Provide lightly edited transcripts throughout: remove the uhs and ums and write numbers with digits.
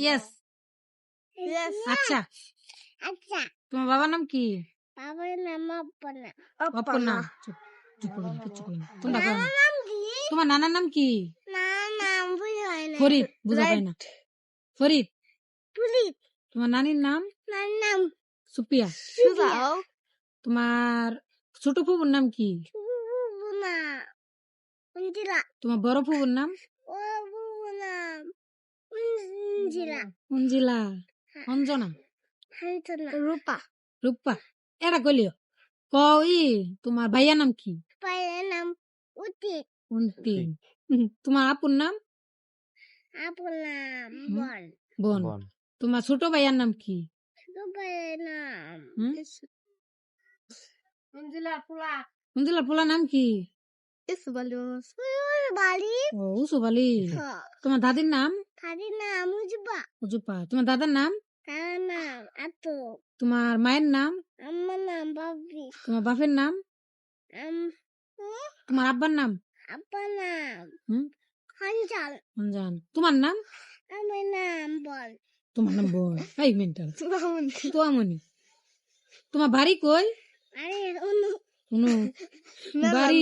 Yes. Yes. আচ্ছা, আচ্ছা, তোমার বাবার নাম কি? বাবার নাম অপর্ণা। অপর্ণা। চুপ চুপ করো না, কিচ্ছু করো না। তোমরা করো না। নাম কি? তোমার নানার নাম কি? না, নাম বুঝি হয় না। ফরিদ, বুঝা পাই না। ফরিদ। পুলিশ। তোমার নানির নাম? নাম নাম সুপিয়া। সুজাও। তোমার ছোট ফুবুর নাম কি? না, উঞ্জিলা। তোমার বড় ফুবুর নাম? ও বুবু নাম উঞ্জিলা। অঞ্জিলা। অঞ্জনা। হাইতনা। রূপা। রূপা। এরা কইলিও। কই তোমার ভাইয়া নাম কি? পায়ের নাম উতি। উন্তি। তোমার আপুর নাম? আপুর নাম বল। বোন। তোমার ছোট ভাইয়ার নাম কি? ছোট ভাইয়ের নাম উঞ্জিলার পোলা নাম কি? ইসবালুস। বাড়ি। ও উসুবালি। তোমার দাদির নাম? দাদির নাম উজবা। উজুপা। তোমার দাদার নাম? তার নাম আতো। তোমার মায়ের নাম? আমার নাম বাবি। তোমার বাপের নাম? তোমার আব্বার নাম? আব্বার নাম হুম খঞ্জাল। জান। তোমার নাম? আমার নাম বল। তোমার নাম বল। এই মেন্টাল। তোয়ামনি। তোমার বাড়ি কই? আরে অনু উনু। বাড়ি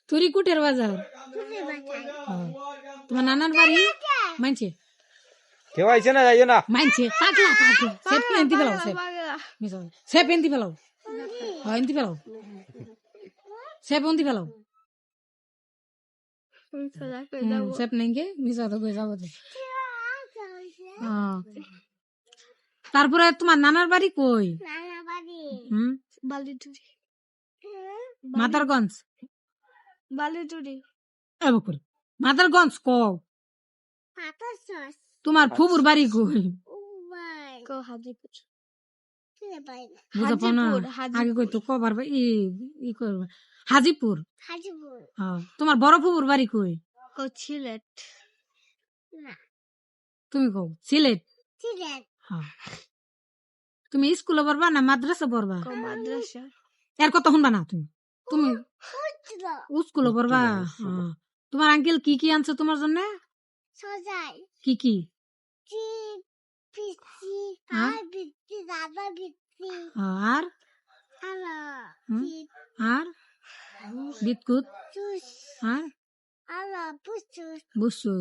তুরিকুটের বাজার। তুই বাঁচাই। হ্যাঁ। তোমার নানার বাড়ি? মানছে। কেউ আইছে না, যাইও না। মানছে। পাগলা পাগলা। সে পেন্টি ফেলাও সে। মিশাও। সে পেন্টি ফেলাও। হ্যাঁ এন্টি ফেলাও। সে পেন্টি ফেলাও। সেপ নেঙ্গে মিশা তো কই যাবো তো। হ্যাঁ। তারপরে তোমার নানার বাড়ি কই? নানা বাড়ি বালিটুরি মাদারগঞ্জ। বালিটুরি এবকুর মাদারগঞ্জ কও। পাতা সস। তোমার ফুবুর বাড়ি কই? উবাই কো হাজিপুর তুই পাই না। বুঝা পাও না? আগে কই তো কবার ই করবে হাজিপুর। হাজিপুর হ্যাঁ। তোমার বড় ফুবুর বাড়ি কই? কো সিলেট না তুমি কও সিলেট। সিলেট। হ্যাঁ। তুমি স্কুলে পড়বা না মাদ্রাসা পড়বা? কো মাদ্রাসা এর কথা শুনবা না তুমি। তুমি উঠলো স্কুলে পড়বা। হ্যাঁ। তোমার আঙ্কেল কি কি আনছে তোমার জন্য? সজাই কি কি? চিপ পিসি আর? আর বিচি দাদা বিচি আর হ্যালো হুম? চিপ আর বিস্কুট জুস আর হ্যালো পুচুস বুসু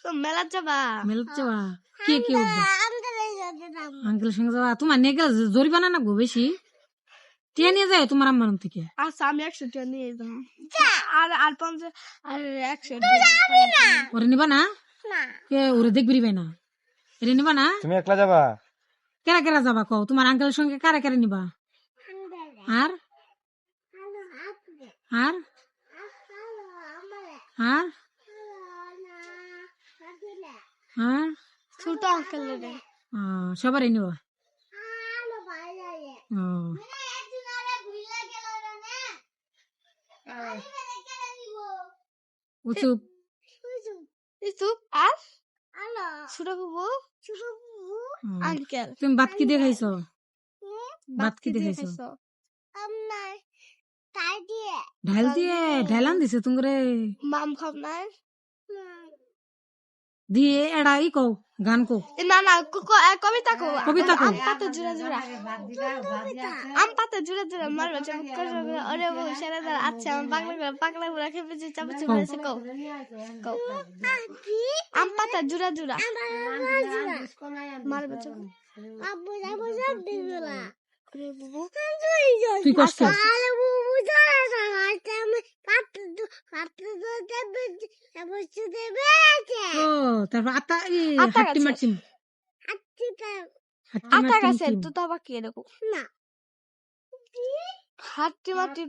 তো মেলা যাবা মেলত যাওয়া কি কি উঠবে? আন্দরে যাবে নাম আঙ্কেল সঙ্গে যাওয়া। তোমার নেগেল জরিমানা না গো বেশি টিয়া নিয়ে যায় তোমার আম্মার থেকে। আচ্ছা আমি 100 টাকা নিয়ে যাবো আর আর 50 আর 100 ওরে নিবা না? না কে ওরে দেখবি না? এরে নিবা না? তুমি একলা যাবা? কেরা কেরা যাবা কও? তোমার আঙ্কেলের সঙ্গে কারা কারা নিবা? আন্দরে আর হ্যালো আপনি আর হ্যালো আমারে আর হ্যালো না রাখিলে আর ছোট আঙ্কেল রে সবারই নিবা? হ্যালো ভাই যায় ও, মানে একদিন আরে ভুলে গেল রে না আমি ফেলে কেন নিব উচুপ বুঝু ইসুপ আর হ্যালো ছোট বাবু শুধু আঙ্কেল তুমি ভাত কি দিয়ে খাইছো? ভাত কি দিয়ে খাইছো? খাইছো আমার তাই দিয়ে ঢাল দিয়ে ঢালান দিছে তুমি মাম খাব না দিয়ে এড়া ই কও গান কও। না না কবিতা কো কবিতা কও। আম পাতা জুড়া জুড়া আম পাতা জুড়া জুড়া মারবা চমক করে আরে ও সেরা দাঁড়া আচ্ছা আমি পাগলা বুড়া খেপে যে চাপচে বলেছে কও কও আম পাতা জুড়া জুড়া মারবা চমক আব্বু যাবো সব দিগুলা আরে বাবু তুই কষ্ট আরে বুবু যারা যারা আমি কাটতে দেবে অবশ্য দেবে আছে ও তারপর আতা ই আতা হাট্টি গাছে। মারছিম আচ্ছা হাট্টি আতা মারছিম গাছে টিম। তো তো আবার কি এরকম না হাট্টি মাটি